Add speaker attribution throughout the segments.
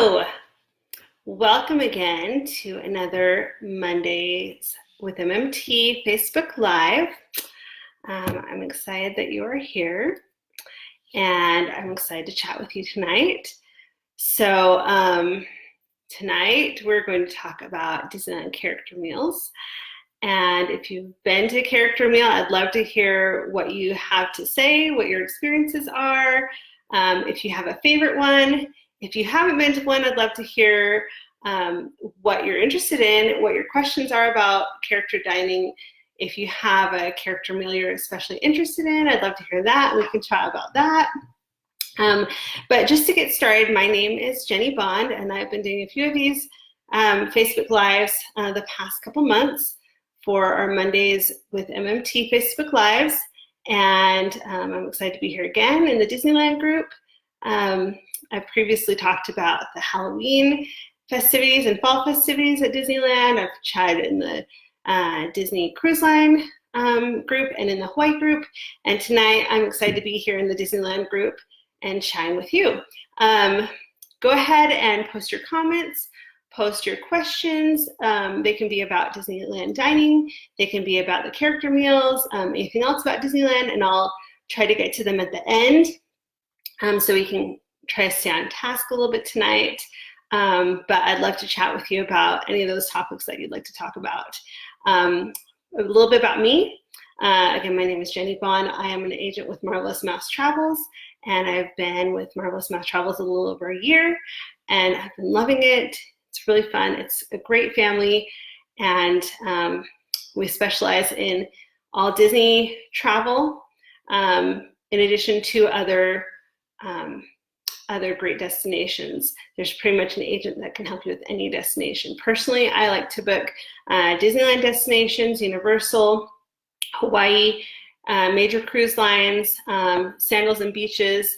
Speaker 1: Hello, welcome again to another Mondays with MMT Facebook Live. I'm excited that you are here and I'm excited to chat with you tonight. So tonight we're going to talk about Disneyland character meals. And if you've been to a character meal, I'd love to hear what you have to say, what your experiences are, if you have a favorite one. If you haven't been to one, I'd love to hear what you're interested in, what your questions are about character dining. If you have a character meal you're especially interested in, I'd love to hear that. We can chat about that. But just to get started, my name is Jenny Bond, and I've been doing a few of these Facebook Lives the past couple months for our Mondays with MMT Facebook Lives. And I'm excited to be here again in the Disneyland group. I've previously talked about the Halloween festivities and fall festivities at Disneyland. I've chatted in the Disney Cruise Line group and in the Hawaii group. And tonight I'm excited to be here in the Disneyland group and chatting with you. Go ahead and post your comments, post your questions. They can be about Disneyland dining. They can be about the character meals, anything else about Disneyland, and I'll try to get to them at the end. So we can try to stay on task a little bit tonight, but I'd love to chat with you about any of those topics that you'd like to talk about. A little bit about me. Again, my name is Jenny Bond. I am an agent with Marvelous Mouse Travels, and I've been with Marvelous Mouse Travels a little over a year, and I've been loving it. It's really fun. It's a great family, and we specialize in all Disney travel, in addition to other great destinations. There's pretty much an agent that can help you with any destination. Personally, I like to book Disneyland destinations, Universal, Hawaii, major cruise lines, sandals and beaches.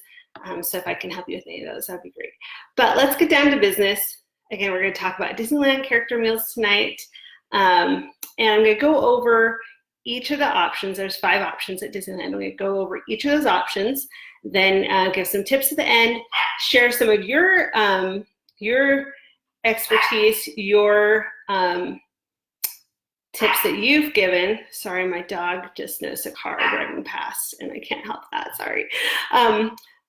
Speaker 1: So if I can help you with any of those, that'd be great. But let's get down to business. Again, we're going to talk about Disneyland character meals tonight. And I'm going to go over each of the options. There's 5 options at Disneyland. I'm going to go over each of those options, then give some tips at the end, share some of your expertise, your tips that you've given. Sorry, my dog just noticed a car driving past and I can't help that, sorry.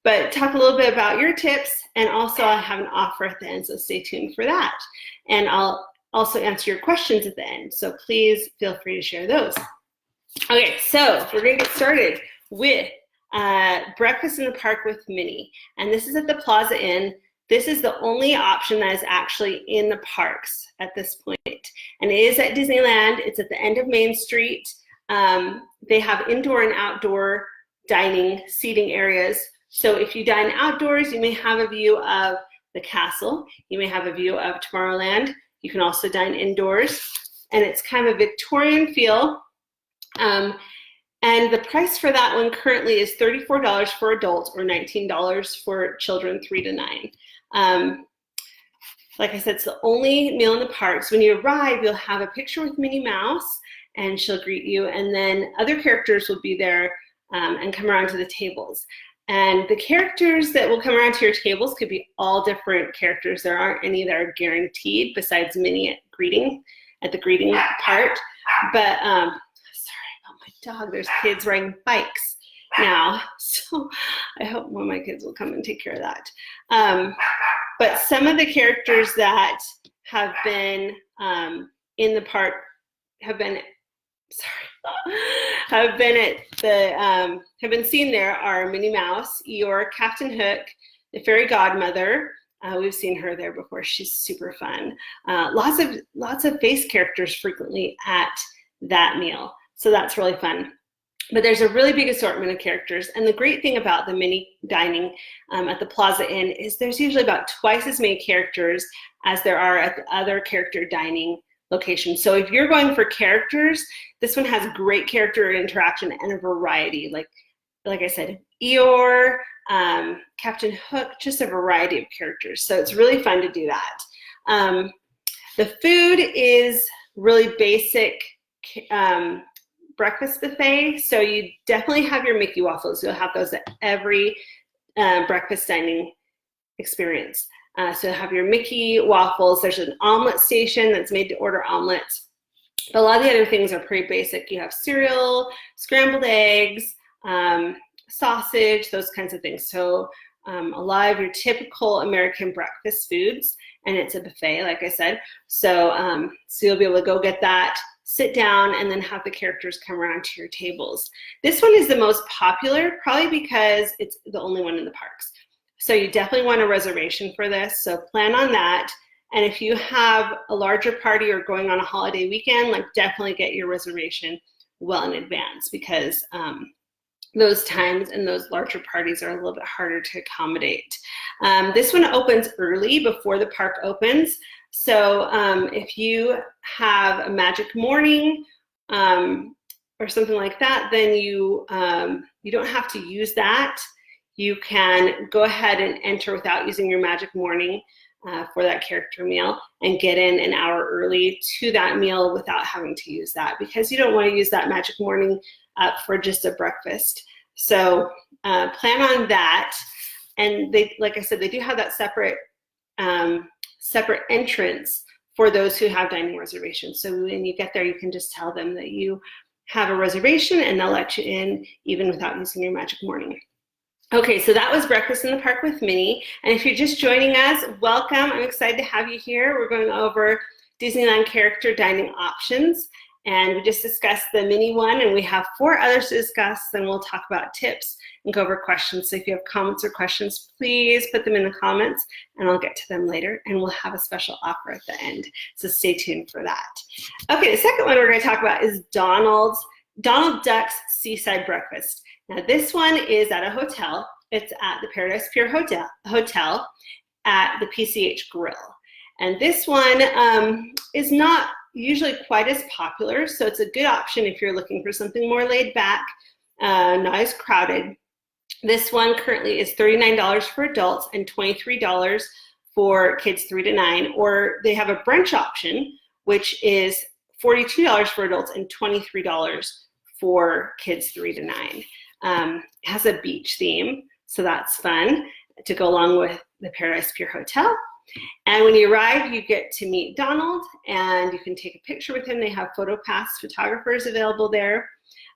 Speaker 1: But talk a little bit about your tips, and also I have an offer at the end, so stay tuned for that. And I'll also answer your questions at the end, so please feel free to share those. Okay, so we're gonna get started with breakfast in the park with Minnie. And this is at the Plaza Inn. This is the only option that is actually in the parks at this point. And it is at Disneyland. It's at the end of Main Street. They have indoor and outdoor dining seating areas. So if you dine outdoors, you may have a view of the castle. You may have a view of Tomorrowland. You can also dine indoors. And it's kind of a Victorian feel. And the price for that one currently is $34 for adults or $19 for children 3 to 9. Like I said, it's the only meal in the parks. When you arrive, you'll have a picture with Minnie Mouse, and she'll greet you, and then other characters will be there and come around to the tables. And the characters that will come around to your tables could be all different characters. There aren't any that are guaranteed besides Minnie at the greeting part. But dog, there's kids riding bikes now, so I hope one of my kids will come and take care of that. But some of the characters that have been in the park have been seen there are Minnie Mouse, Eeyore, Captain Hook, the Fairy Godmother. We've seen her there before. She's super fun. Lots of face characters frequently at that meal. So that's really fun. But there's a really big assortment of characters. And the great thing about the mini dining at the Plaza Inn is there's usually about twice as many characters as there are at the other character dining locations. So if you're going for characters, this one has great character interaction and a variety. Like I said, Eeyore, Captain Hook, just a variety of characters. So it's really fun to do that. The food is really basic breakfast buffet, so you definitely have your Mickey waffles. You'll have those at every breakfast dining experience. So have your Mickey waffles. There's an omelet station that's made to order omelets. But a lot of the other things are pretty basic. You have cereal, scrambled eggs, sausage, those kinds of things. So a lot of your typical American breakfast foods, and it's a buffet, like I said. So, so you'll be able to go get that, sit down, and then have the characters come around to your tables. This one is the most popular, probably because it's the only one in the parks. So you definitely want a reservation for this, so plan on that. And if you have a larger party or going on a holiday weekend, like definitely get your reservation well in advance, because those times and those larger parties are a little bit harder to accommodate. This one opens early before the park opens. So if you have a magic morning or something like that, then you don't have to use that. You can go ahead and enter without using your magic morning for that character meal and get in an hour early to that meal without having to use that, because you don't want to use that magic morning for just a breakfast. So plan on that. And they, like I said, they do have that separate entrance for those who have dining reservations. So when you get there, you can just tell them that you have a reservation and they'll let you in even without using your magic morning. Okay, so that was Breakfast in the Park with Minnie. And if you're just joining us, welcome. I'm excited to have you here. We're going over Disneyland character dining options. And we just discussed the Minnie one, and we have 4 others to discuss. Then we'll talk about tips and go over questions. So if you have comments or questions, please put them in the comments, and I'll get to them later. And we'll have a special offer at the end. So stay tuned for that. Okay, the second one we're going to talk about is Donald Duck's Seaside Breakfast. Now this one is at a hotel. It's at the Paradise Pier Hotel at the PCH Grill. And this one is not usually quite as popular, so it's a good option if you're looking for something more laid back, not as crowded. This one currently is $39 for adults and $23 for kids 3 to 9, or they have a brunch option, which is $42 for adults and $23 for kids 3 to 9. It has a beach theme, so that's fun to go along with the Paradise Pier Hotel. And when you arrive, you get to meet Donald, and you can take a picture with him. They have PhotoPass photographers available there.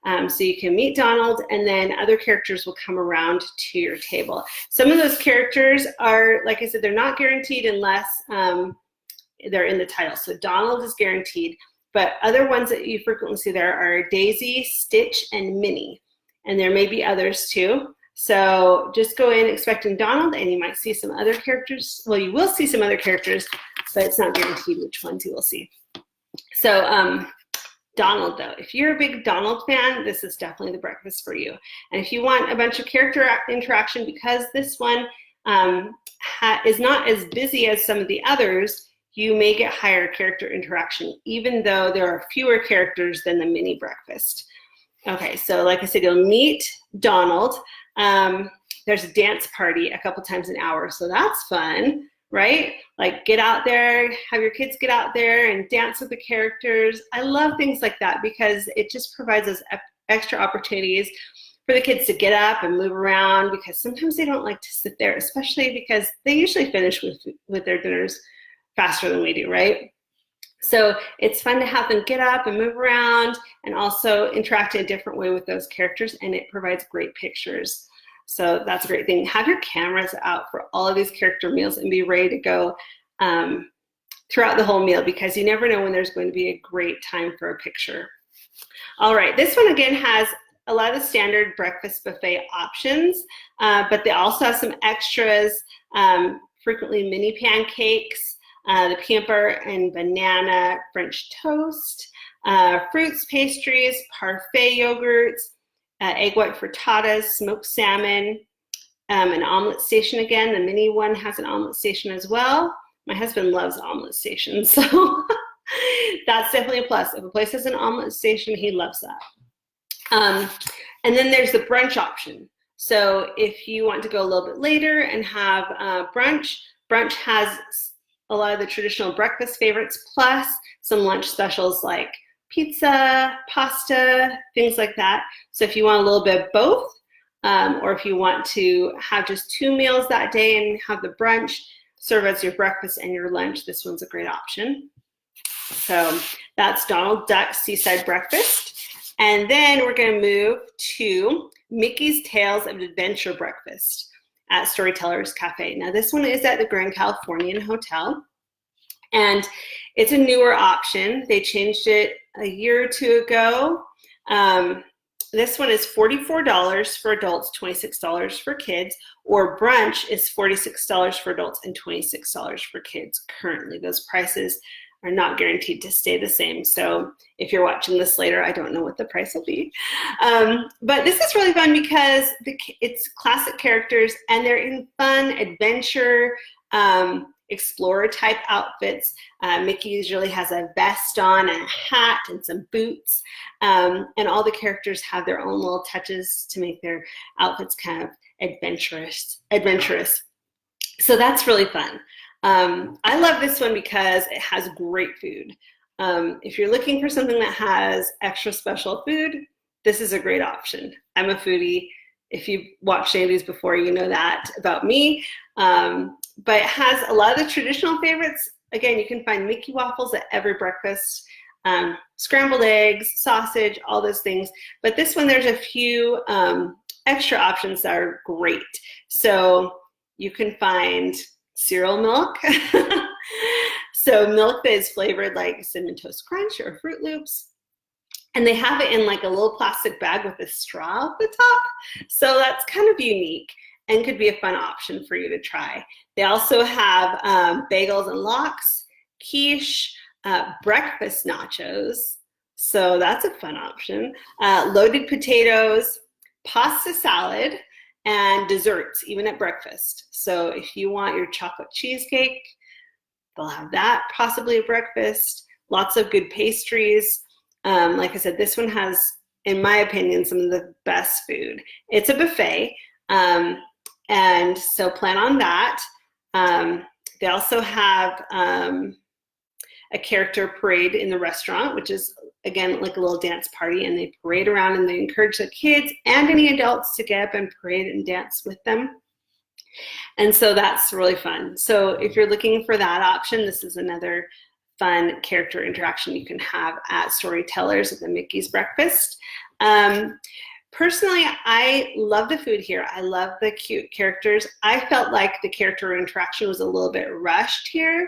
Speaker 1: So you can meet Donald, and then other characters will come around to your table. Some of those characters are, like I said, they're not guaranteed unless they're in the title. So Donald is guaranteed, but other ones that you frequently see there are Daisy, Stitch, and Minnie. And there may be others too. So just go in expecting Donald, and you might see some other characters. Well, you will see some other characters, but it's not guaranteed which ones you will see. So Donald, though, if you're a big Donald fan, this is definitely the breakfast for you. And if you want a bunch of character interaction, because this one is not as busy as some of the others, you may get higher character interaction, even though there are fewer characters than the mini breakfast. Okay, so like I said, you'll meet Donald. There's a dance party a couple times an hour, so that's fun, right? Like get out there, have your kids get out there and dance with the characters. I love things like that because it just provides us extra opportunities for the kids to get up and move around, because sometimes they don't like to sit there, especially because they usually finish with their dinners faster than we do, right? So it's fun to have them get up and move around and also interact in a different way with those characters, and it provides great pictures. So that's a great thing. Have your cameras out for all of these character meals and be ready to go throughout the whole meal, because you never know when there's going to be a great time for a picture. All right, this one again has a lot of the standard breakfast buffet options, but they also have some extras, frequently mini pancakes, the peanut butter and banana French toast, fruits, pastries, parfait yogurts, egg white frittatas, smoked salmon, an omelet station again. The mini one has an omelet station as well. My husband loves omelet stations, so that's definitely a plus. If a place has an omelet station, he loves that. And then there's the brunch option. So if you want to go a little bit later and have brunch has a lot of the traditional breakfast favorites, plus some lunch specials like pizza, pasta, things like that. So if you want a little bit of both, or if you want to have just 2 meals that day and have the brunch, serve as your breakfast and your lunch, this one's a great option. So that's Donald Duck's Seaside Breakfast. And then we're going to move to Mickey's Tales of Adventure Breakfast at Storytellers Cafe. Now this one is at the Grand Californian Hotel, and it's a newer option. They changed it a year or two ago. This one is $44 for adults, $26 for kids, or brunch is $46 for adults and $26 for kids currently. Those prices are not guaranteed to stay the same. So if you're watching this later, I don't know what the price will be. But this is really fun because it's classic characters and they're in fun adventure, explorer type outfits. Mickey usually has a vest on and a hat and some boots. And all the characters have their own little touches to make their outfits kind of adventurous. So that's really fun. I love this one because it has great food. If you're looking for something that has extra special food, this is a great option. I'm a foodie. If you've watched any of these before, you know that about me. But it has a lot of the traditional favorites. Again, you can find Mickey waffles at every breakfast, scrambled eggs, sausage, all those things. But this one, there's a few extra options that are great. So you can find cereal milk. So milk that is flavored like Cinnamon Toast Crunch or Fruit Loops. And they have it in like a little plastic bag with a straw at the top. So that's kind of unique and could be a fun option for you to try. They also have bagels and lox, quiche, breakfast nachos. So that's a fun option. Loaded potatoes, pasta salad, and desserts, even at breakfast. So if you want your chocolate cheesecake, they'll have that possibly at breakfast. Lots of good pastries. Like I said, this one has, in my opinion, some of the best food. It's a buffet, and so plan on that. They also have a character parade in the restaurant, which is, again, like a little dance party, and they parade around and they encourage the kids and any adults to get up and parade and dance with them. And so that's really fun. So if you're looking for that option, this is another fun character interaction you can have at Storytellers at the Mickey's Breakfast. Personally, I love the food here. I love the cute characters. I felt like the character interaction was a little bit rushed here.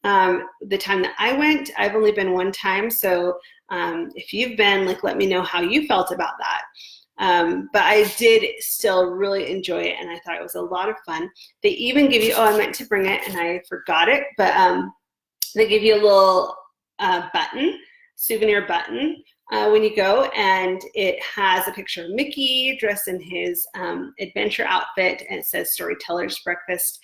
Speaker 1: The time that I went, I've only been one time, so if you've been, like, let me know how you felt about that. But I did still really enjoy it, and I thought it was a lot of fun. They even give you, oh, I meant to bring it, and I forgot it, but they give you a little button, souvenir button, when you go, and it has a picture of Mickey dressed in his adventure outfit, and it says Storytellers Breakfast.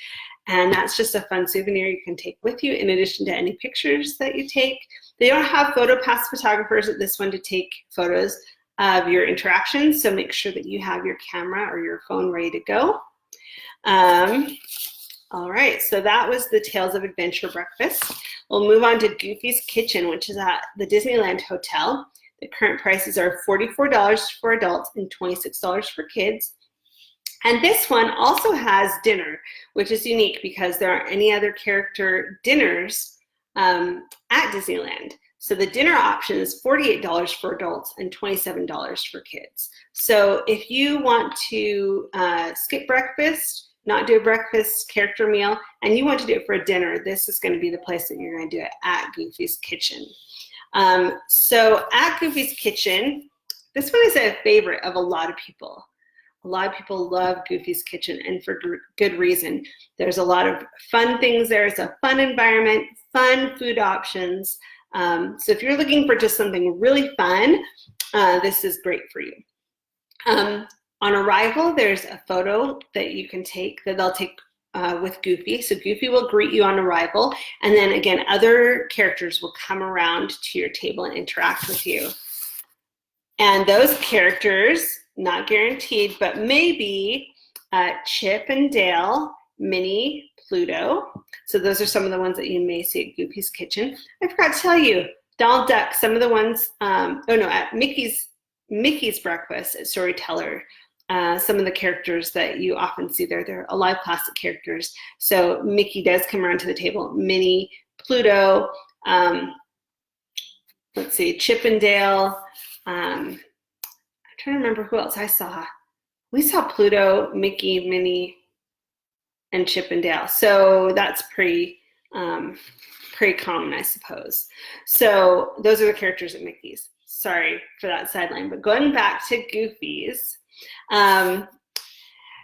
Speaker 1: And that's just a fun souvenir you can take with you in addition to any pictures that you take. They don't have PhotoPass photographers at this one to take photos of your interactions, so make sure that you have your camera or your phone ready to go. All right, so that was the Tales of Adventure Breakfast. We'll move on to Goofy's Kitchen, which is at the Disneyland Hotel. The current prices are $44 for adults and $26 for kids. And this one also has dinner, which is unique because there aren't any other character dinners at Disneyland. So the dinner option is $48 for adults and $27 for kids. So if you want to skip breakfast, not do a breakfast character meal, and you want to do it for a dinner, this is going to be the place that you're going to do it, at Goofy's Kitchen. So at Goofy's Kitchen, this one is a favorite of a lot of people. A lot of people love Goofy's Kitchen, and for good reason. There's a lot of fun things there. It's a fun environment, fun food options. So if you're looking for just something really fun, this is great for you. On arrival, there's a photo that you can take, that they'll take with Goofy. So Goofy will greet you on arrival, and then again, other characters will come around to your table and interact with you. And those characters, not guaranteed, but maybe Chip and Dale, Minnie, Pluto. So those are some of the ones that you may see at Goofy's Kitchen. I forgot to tell you, Donald Duck, some of the ones, at Mickey's Breakfast at Storyteller some of the characters that you often see there. They're alive classic characters. So Mickey does come around to the table. Minnie, Pluto, let's see, Chip and Dale. I'm trying to remember who else I saw. We saw Pluto, Mickey, Minnie, and Chip and Dale. So that's pretty common, I suppose. So those are the characters at Mickey's. Sorry for that sideline, but going back to Goofy's,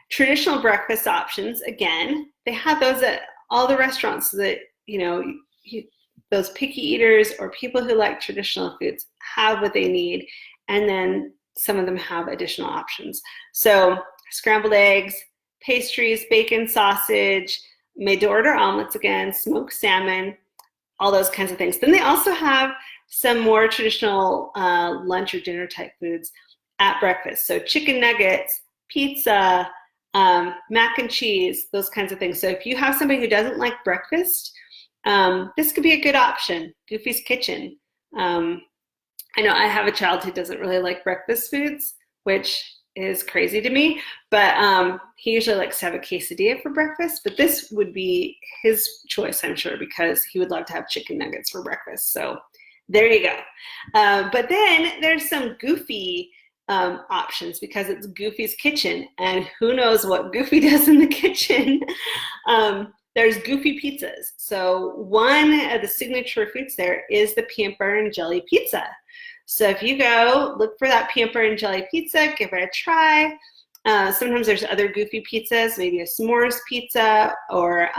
Speaker 1: traditional breakfast options, again, they have those at all the restaurants so that, those picky eaters or people who like traditional foods have what they need, and then some of them have additional options. So scrambled eggs, pastries, bacon, sausage, made to order omelets again, smoked salmon, all those kinds of things. Then they also have some more traditional lunch or dinner type foods at breakfast. So chicken nuggets, pizza, mac and cheese, those kinds of things. So if you have somebody who doesn't like breakfast, this could be a good option. Goofy's Kitchen. I know I have a child who doesn't really like breakfast foods, which is crazy to me, but he usually likes to have a quesadilla for breakfast, but this would be his choice, I'm sure, because he would love to have chicken nuggets for breakfast. So there you go. But then there's some Goofy options because it's Goofy's Kitchen, and who knows what Goofy does in the kitchen. There's Goofy pizzas. So one of the signature foods there is the peanut butter and jelly pizza. So if you go look for that peanut butter and jelly pizza, give it a try. Sometimes there's other Goofy pizzas, maybe a s'mores pizza or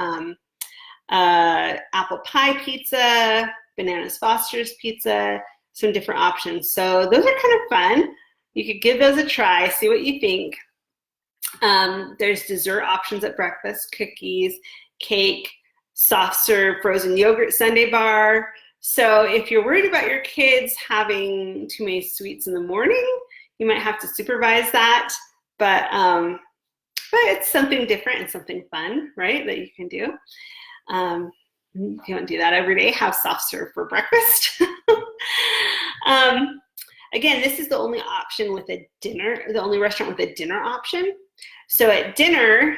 Speaker 1: apple pie pizza, Bananas Foster's pizza, some different options. So those are kind of fun. You could give those a try, see what you think. There's dessert options at breakfast, cookies, cake, soft serve frozen yogurt sundae bar. So if you're worried about your kids having too many sweets in the morning, you might have to supervise that. But it's something different and something fun, right, that you can do. If you want to do that every day, have soft serve for breakfast. Again, this is the only option with a dinner, the only restaurant with a dinner option. So at dinner,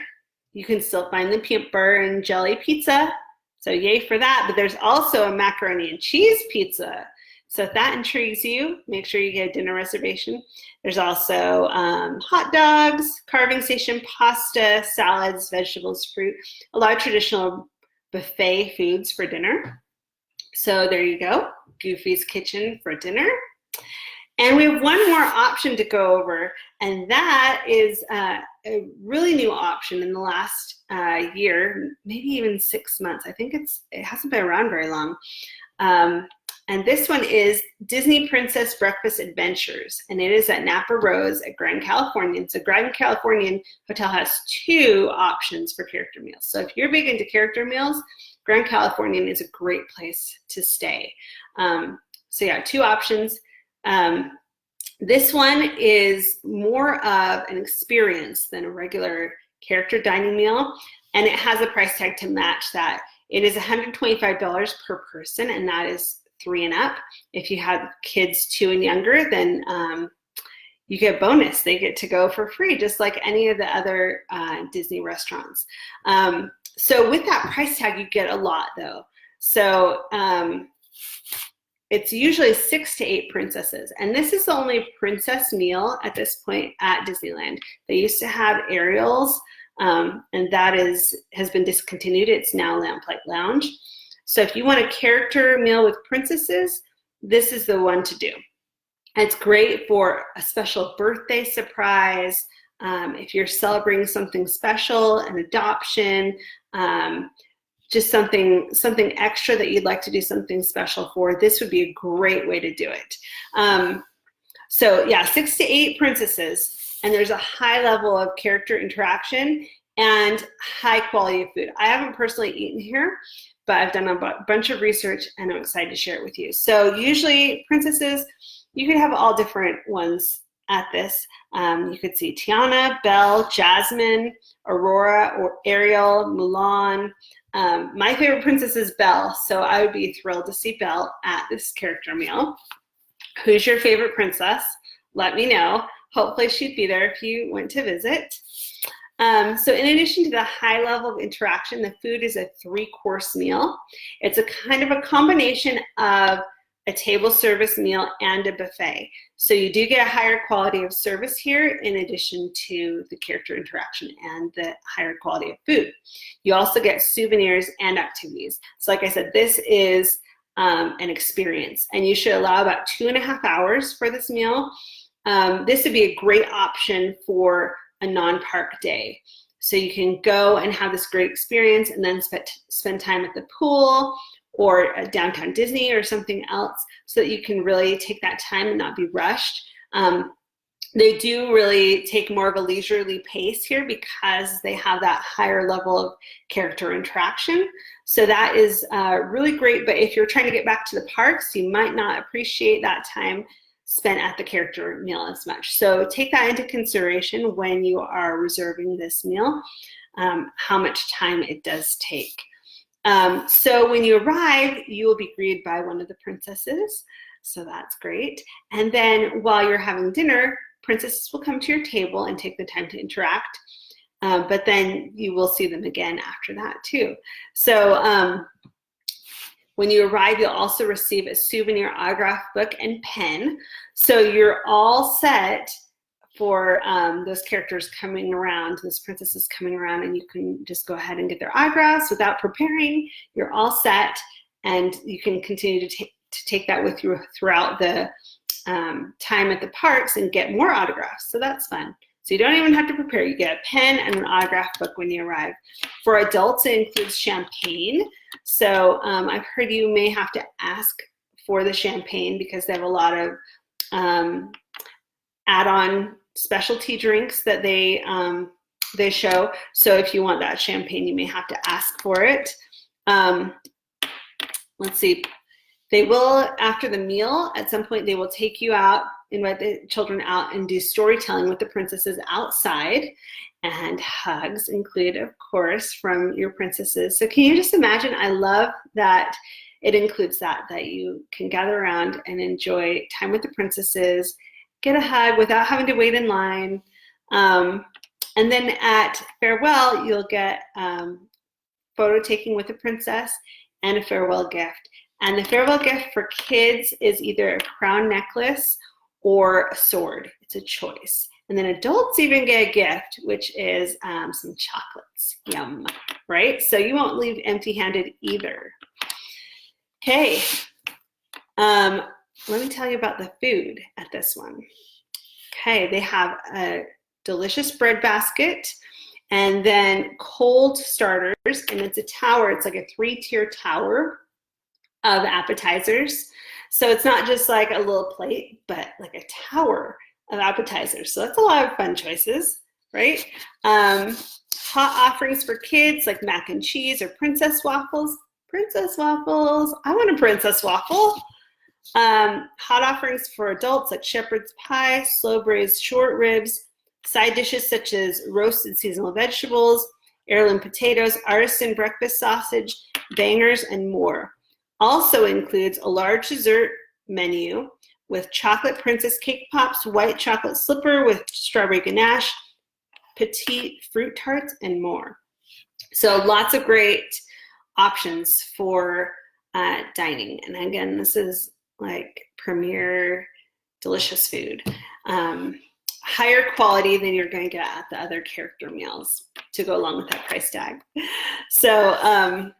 Speaker 1: you can still find the peanut butter and jelly pizza. So yay for that. But there's also a macaroni and cheese pizza. So if that intrigues you, make sure you get a dinner reservation. There's also hot dogs, carving station, pasta, salads, vegetables, fruit, a lot of traditional buffet foods for dinner. So there you go, Goofy's Kitchen for dinner. And we have one more option to go over, and that is a really new option in the last year, maybe even 6 months. I think it hasn't been around very long. And this one is Disney Princess Breakfast Adventures, and it is at Napa Rose at Grand Californian. So Grand Californian Hotel has 2 options for character meals. So if you're big into character meals, Grand Californian is a great place to stay. So yeah, 2 options. This one is more of an experience than a regular character dining meal, and it has a price tag to match that. It is $125 per person, and that is 3 and up. If you have kids 2 and younger, then you get a bonus. They get to go for free, just like any of the other Disney restaurants. So with that price tag, you get a lot, though. So it's usually 6 to 8 princesses. And this is the only princess meal at this point at Disneyland. They used to have Ariel's, and that has been discontinued. It's now Lamplight Lounge. So if you want a character meal with princesses, this is the one to do. It's great for a special birthday surprise, if you're celebrating something special, an adoption, just something extra that you'd like to do something special for, this would be a great way to do it. So yeah, 6 to 8 princesses, and there's a high level of character interaction and high quality of food. I haven't personally eaten here, but I've done a bunch of research and I'm excited to share it with you. So usually princesses, you could have all different ones at this. You could see Tiana, Belle, Jasmine, Aurora, or Ariel, Mulan. My favorite princess is Belle, so I would be thrilled to see Belle at this character meal. Who's your favorite princess? Let me know. hopefully she'd be there if you went to visit. So in addition to the high level of interaction, the food is a 3-course meal. It's a kind of a combination of a table service meal and a buffet. So you do get a higher quality of service here in addition to the character interaction and the higher quality of food. You also get souvenirs and activities. So like I said, this is an experience, and you should allow about 2.5 hours for this meal. This would be a great option for a non-park day. So you can go and have this great experience and then spend time at the pool or downtown Disney or something else, so that you can really take that time and not be rushed. They do really take more of a leisurely pace here because they have that higher level of character interaction. So that is really great, but if you're trying to get back to the parks, you might not appreciate that time spent at the character meal as much. So take that into consideration when you are reserving this meal, how much time it does take. So when you arrive, you will be greeted by one of the princesses. So that's great. And then while you're having dinner, princesses will come to your table and take the time to interact. But then you will see them again after that too. So when you arrive, you'll also receive a souvenir autograph book and pen. So you're all set for those characters coming around, those princesses coming around, and you can just go ahead and get their autographs without preparing. You're all set, and you can continue to take that with you throughout the time at the parks and get more autographs. So that's fun. So you don't even have to prepare. You get a pen and an autograph book when you arrive. For adults, it includes champagne. So I've heard you may have to ask for the champagne because they have a lot of add-on specialty drinks that they show. So if you want that champagne, you may have to ask for it. Let's see. They will, after the meal, at some point, they will take you out, invite the children out and do storytelling with the princesses outside, and hugs included, of course, from your princesses. So can you just imagine? I love that it includes that you can gather around and enjoy time with the princesses, get a hug without having to wait in line. And then at farewell, you'll get photo taking with the princess and a farewell gift. And the farewell gift for kids is either a crown necklace or a sword. It's a choice. And then adults even get a gift, which is some chocolates. Yum, right? So you won't leave empty-handed either. Okay, let me tell you about the food at this one. Okay, they have a delicious bread basket and then cold starters, and it's a tower. It's like a 3-tier tower of appetizers. So it's not just like a little plate, but like a tower of appetizers. So that's a lot of fun choices, right? Hot offerings for kids like mac and cheese or princess waffles. Princess waffles. I want a princess waffle. Hot offerings for adults like shepherd's pie, slow braised short ribs, side dishes such as roasted seasonal vegetables, heirloom potatoes, artisan breakfast sausage, bangers, and more. Also includes a large dessert menu with chocolate princess cake pops, white chocolate slipper with strawberry ganache, petite fruit tarts, and more. So lots of great options for dining. And again, this is like premier delicious food. Higher quality than you're going to get at the other character meals to go along with that price tag. So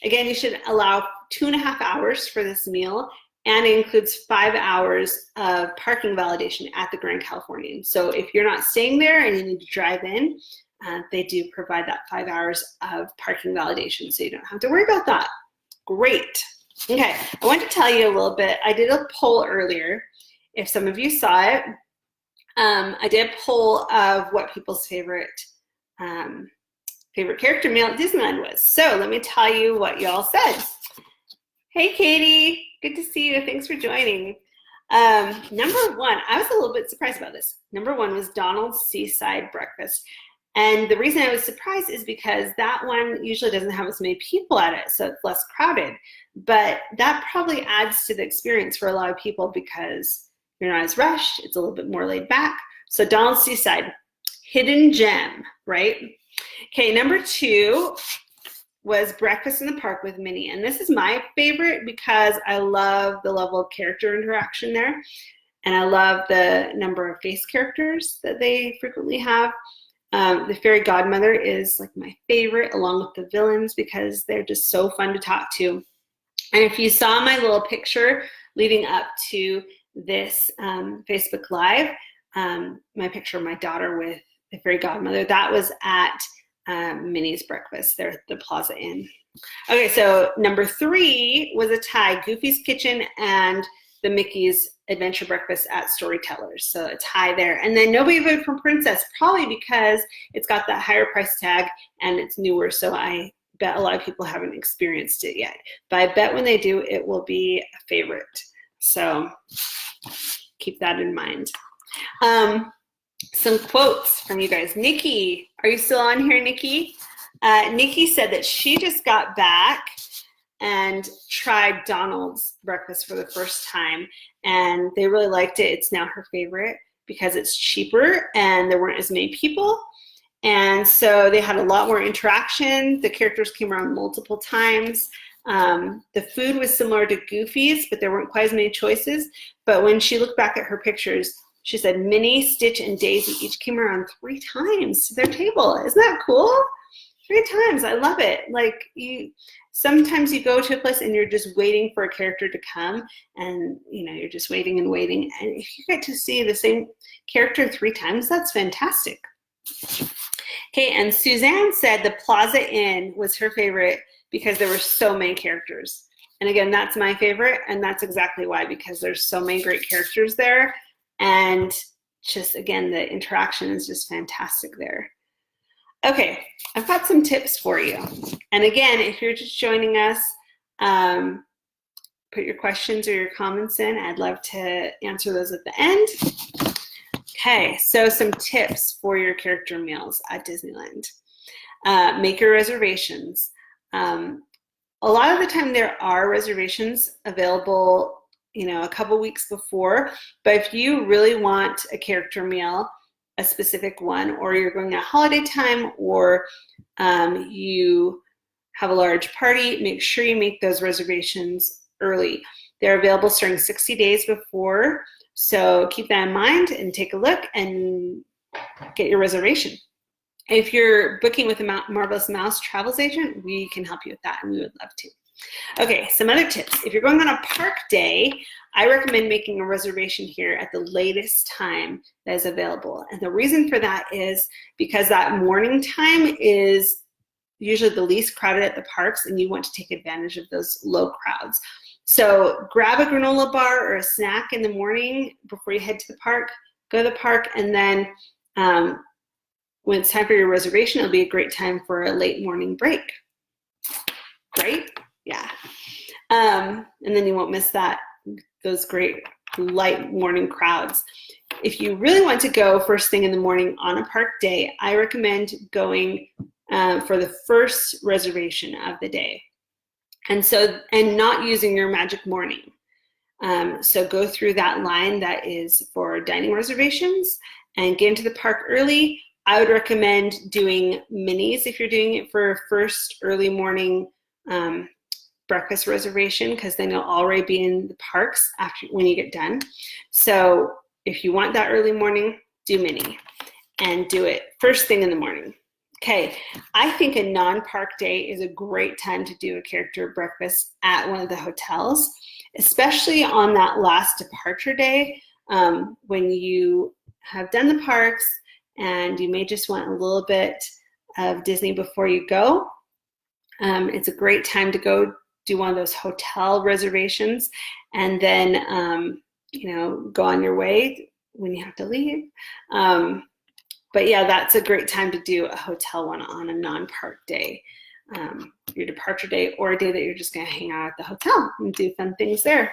Speaker 1: again, you should allow 2.5 hours for this meal, and it includes 5 hours of parking validation at the Grand Californian. So if you're not staying there and you need to drive in, they do provide that 5 hours of parking validation, so you don't have to worry about that. Great. Okay, I want to tell you a little bit. I did a poll earlier. If some of you saw it, I did a poll of what people's favorite character meal at Disneyland was. So let me tell you what y'all said. Hey, Katie, good to see you. Thanks for joining. Number one, I was a little bit surprised about this. Number one was Donald's Seaside Breakfast. And the reason I was surprised is because that one usually doesn't have as many people at it, so it's less crowded. But that probably adds to the experience for a lot of people because you're not as rushed. It's a little bit more laid back. So Donald's Seaside, hidden gem, right? Okay, number 2 was Breakfast in the Park with Minnie. And this is my favorite because I love the level of character interaction there. And I love the number of face characters that they frequently have. The fairy godmother is like my favorite, along with the villains, because they're just so fun to talk to. And if you saw my little picture leading up to this Facebook Live, my picture of my daughter with the fairy godmother, that was at Minnie's Breakfast there at the Plaza Inn. Okay, so number 3 was a tie, Goofy's Kitchen and the Mickey's Adventure Breakfast at Storytellers. So a tie there. And then nobody voted for Princess, probably because it's got that higher price tag and it's newer. So I bet a lot of people haven't experienced it yet. But I bet when they do, it will be a favorite. So keep that in mind. Some quotes from you guys. Nikki, are you still on here, Nikki? Nikki said that she just got back and tried Donald's breakfast for the first time, and they really liked it. It's now her favorite because it's cheaper and there weren't as many people. And so they had a lot more interaction. The characters came around multiple times. The food was similar to Goofy's, but there weren't quite as many choices. But when she looked back at her pictures, she said Minnie, Stitch, and Daisy each came around 3 times to their table. Isn't that cool? 3 times. I love it. Like, sometimes you go to a place and you're just waiting for a character to come, and you're just waiting and waiting. And if you get to see the same character 3 times, that's fantastic. Okay, and Suzanne said the Plaza Inn was her favorite because there were so many characters. And again, that's my favorite, and that's exactly why, because there's so many great characters there. And just, again, the interaction is just fantastic there. Okay, I've got some tips for you. And again, if you're just joining us, put your questions or your comments in. I'd love to answer those at the end. Okay, so some tips for your character meals at Disneyland. Make your reservations. A lot of the time there are reservations available a couple weeks before, but if you really want a character meal, a specific one, or you're going at holiday time, or you have a large party, make sure you make those reservations early. They're available starting 60 days before, so keep that in mind and take a look and get your reservation. If you're booking with a Marvelous Mouse Travels agent, we can help you with that, and we would love to. Okay, some other tips. If you're going on a park day, I recommend making a reservation here at the latest time that is available. And the reason for that is because that morning time is usually the least crowded at the parks, and you want to take advantage of those low crowds. So grab a granola bar or a snack in the morning before you head to the park, go to the park, and then when it's time for your reservation, it'll be a great time for a late morning break. Right? Yeah. And then you won't miss those great light morning crowds. If you really want to go first thing in the morning on a park day, I recommend going for the first reservation of the day. And not using your magic morning. So go through that line that is for dining reservations and get into the park early. I would recommend doing minis if you're doing it for first early morning breakfast reservation, because then you'll already be in the parks when you get done. So if you want that early morning, do mini and do it first thing in the morning. Okay, I think a non-park day is a great time to do a character breakfast at one of the hotels, especially on that last departure day when you have done the parks and you may just want a little bit of Disney before you go. It's a great time to go do one of those hotel reservations and then, go on your way when you have to leave. But yeah, that's a great time to do a hotel one on a non-park day, your departure day, or a day that you're just going to hang out at the hotel and do fun things there.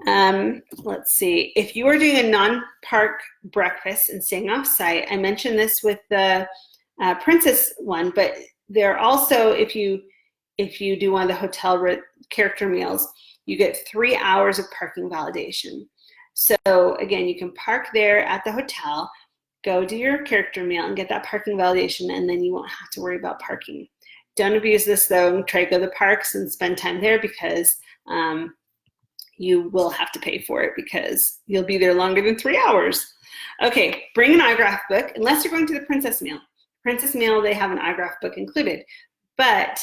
Speaker 1: Let's see. If you are doing a non-park breakfast and staying off-site, I mentioned this with the Princess one, but there are also, if you do one of the hotel character meals, you get 3 hours of parking validation. So again, you can park there at the hotel, go do your character meal and get that parking validation, and then you won't have to worry about parking. Don't abuse this though, and try to go to the parks and spend time there, because you will have to pay for it because you'll be there longer than 3 hours. Okay, bring an autograph book, unless you're going to the Princess Meal. Princess Meal, they have an autograph book included. But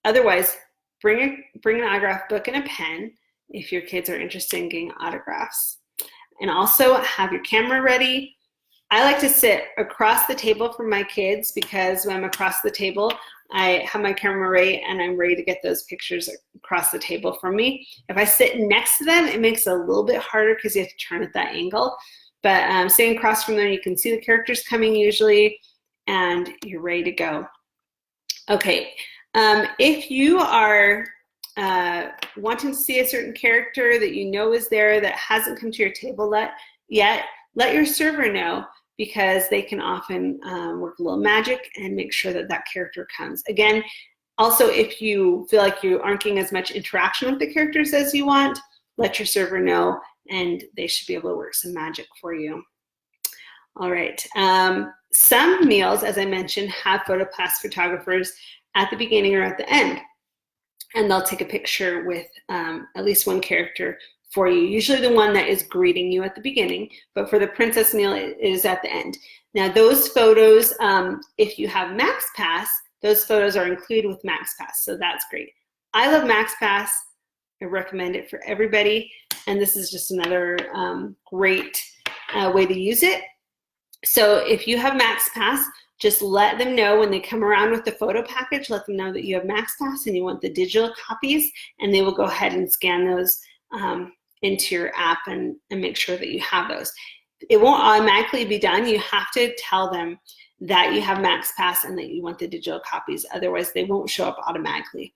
Speaker 1: otherwise, bring an autograph book and a pen if your kids are interested in getting autographs. And also have your camera ready. I like to sit across the table from my kids, because when I'm across the table, I have my camera ready and I'm ready to get those pictures across the table from me. If I sit next to them, it makes it a little bit harder because you have to turn at that angle. But sitting across from them, you can see the characters coming usually, and you're ready to go. Okay, if you are wanting to see a certain character that you know is there that hasn't come to your table yet, let your server know, because they can often work a little magic and make sure that that character comes. Again, also, if you feel like you aren't getting as much interaction with the characters as you want, let your server know, and they should be able to work some magic for you. All right. Some meals, as I mentioned, have PhotoPass photographers at the beginning or at the end, and they'll take a picture with at least one character for you, usually the one that is greeting you at the beginning, but for the Princess Meal, it is at the end. Now, those photos, if you have MaxPass, those photos are included with MaxPass, so that's great. I love MaxPass. I recommend it for everybody, and this is just another great way to use it. So if you have MaxPass, just let them know when they come around with the photo package, let them know that you have MaxPass and you want the digital copies, and they will go ahead and scan those into your app and make sure that you have those. It won't automatically be done. You have to tell them that you have MaxPass and that you want the digital copies. Otherwise, they won't show up automatically.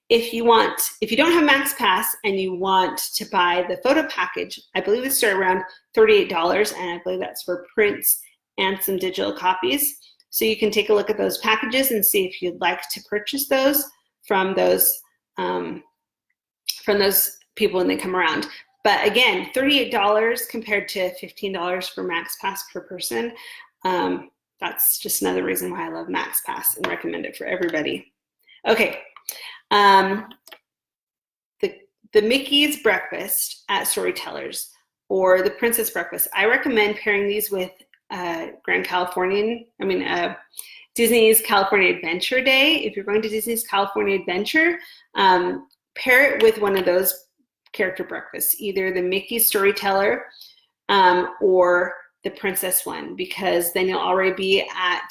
Speaker 1: If you don't have MaxPass and you want to buy the photo package, I believe it starts around $38, and I believe that's for prints and some digital copies. So you can take a look at those packages and see if you'd like to purchase those from those people when they come around. But again, $38 compared to $15 for MaxPass per person. That's just another reason why I love MaxPass and recommend it for everybody. Okay, the Mickey's breakfast at Storytellers, or the Princess breakfast. I recommend pairing these with Disney's California Adventure Day. If you're going to Disney's California Adventure, pair it with one of those character breakfasts, either the Mickey Storyteller or the Princess one, because then you'll already be at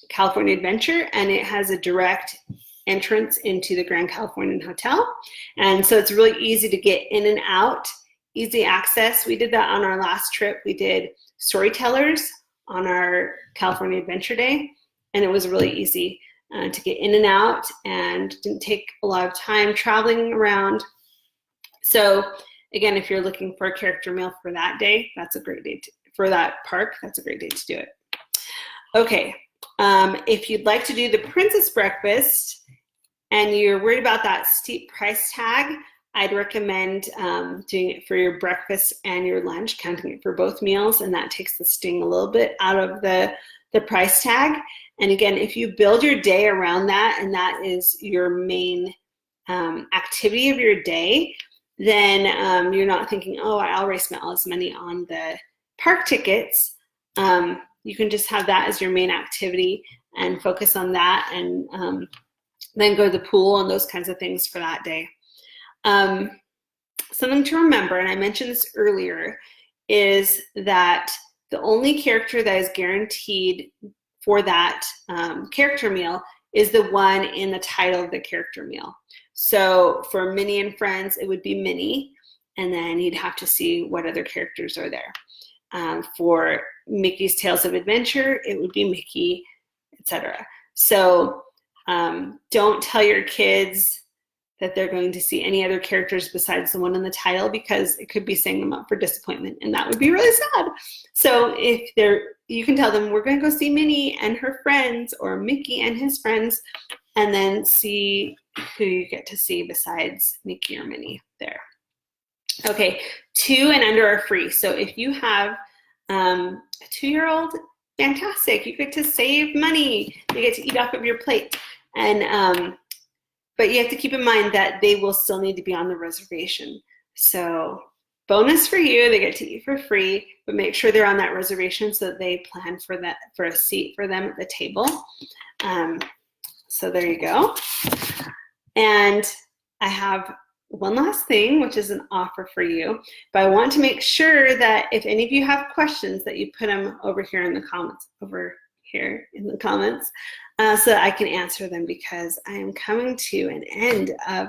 Speaker 1: California Adventure, and it has a direct entrance into the Grand Californian Hotel. And so it's really easy to get in and out, easy access. We did that on our last trip. We did Storytellers on our California Adventure Day, and it was really easy to get in and out, and didn't take a lot of time traveling around. So again, if you're looking for a character meal for that day, that's a great day for that park. That's a great day to do it. Okay, if you'd like to do the Princess breakfast and you're worried about that steep price tag, I'd recommend doing it for your breakfast and your lunch, counting it for both meals, and that takes the sting a little bit out of the price tag. And again, if you build your day around that, and that is your main activity of your day, then you're not thinking, oh, I already spent all this money on the park tickets. You can just have that as your main activity and focus on that, and then go to the pool and those kinds of things for that day. Something to remember, and I mentioned this earlier, is that the only character that is guaranteed for that character meal is the one in the title of the character meal. So for Minnie and Friends, it would be Minnie, and then you'd have to see what other characters are there. For Mickey's Tales of Adventure, it would be Mickey, etc. So don't tell your kids that they're going to see any other characters besides the one in the title, because it could be setting them up for disappointment, and that would be really sad. So you can tell them, we're going to go see Minnie and her friends, or Mickey and his friends, and then see who you get to see besides Mickey or Minnie there. Okay, 2 and under are free. So if you have a 2-year-old, fantastic. You get to save money. You get to eat off of your plate. And but you have to keep in mind that they will still need to be on the reservation. So bonus for you, they get to eat for free, but make sure they're on that reservation so that they plan for a seat for them at the table. So there you go. And I have one last thing, which is an offer for you, but I want to make sure that if any of you have questions that you put them over here in the comments, so that I can answer them, because I am coming to an end of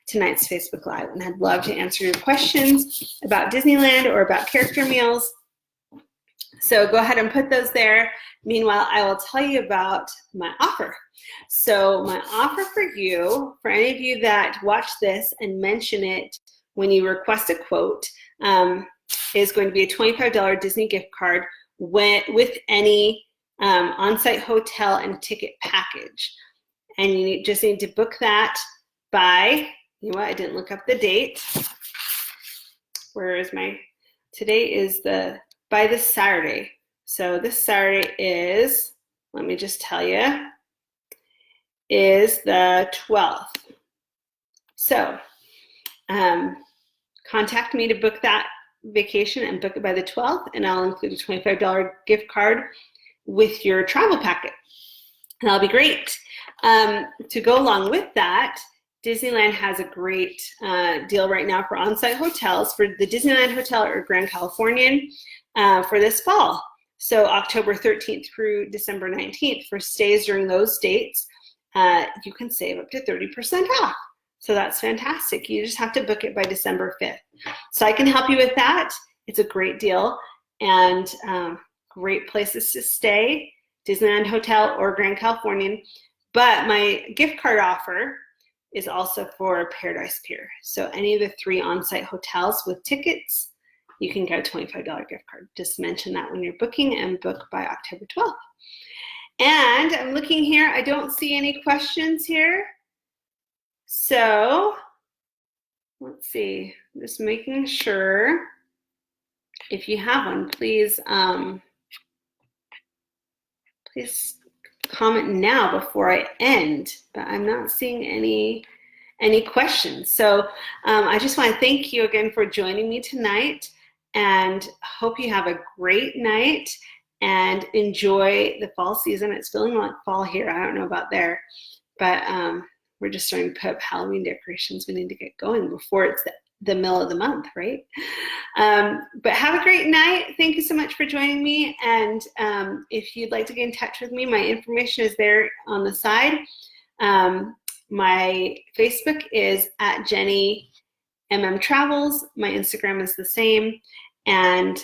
Speaker 1: tonight's Facebook Live, and I'd love to answer your questions about Disneyland or about character meals. So go ahead and put those there. Meanwhile, I will tell you about my offer. So my offer for you, for any of you that watch this and mention it when you request a quote, is going to be a $25 Disney gift card with any on-site hotel and ticket package. And you just need to book that by, you know what, I didn't look up the date. Where is today is by this Saturday. So this Saturday is, let me just tell you, is the 12th. So contact me to book that vacation and book it by the 12th, and I'll include a $25 gift card with your travel packet. And that'll be great. To go along with that, Disneyland has a great deal right now for on-site hotels for the Disneyland Hotel or Grand Californian for this fall. So October 13th through December 19th, for stays during those dates, you can save up to 30% off. So that's fantastic. You just have to book it by December 5th. So I can help you with that. It's a great deal, and great places to stay, Disneyland Hotel or Grand Californian. But my gift card offer is also for Paradise Pier. So any of the 3 on-site hotels with tickets, you can get a $25 gift card. Just mention that when you're booking, and book by October 12th. And I'm looking here, I don't see any questions here. So let's see, just making sure. If you have one, please please comment now before I end, but I'm not seeing any questions. So I just want to thank you again for joining me tonight, and hope you have a great night and enjoy the fall season. It's feeling like fall here. I don't know about there, but we're just starting to put up Halloween decorations. We need to get going before it's the middle of the month, right? But have a great night. Thank you so much for joining me. And if you'd like to get in touch with me, my information is there on the side. My Facebook is at Jenny Travels. My Instagram is the same. And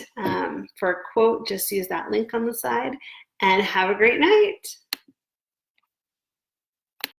Speaker 1: for a quote, just use that link on the side. And have a great night.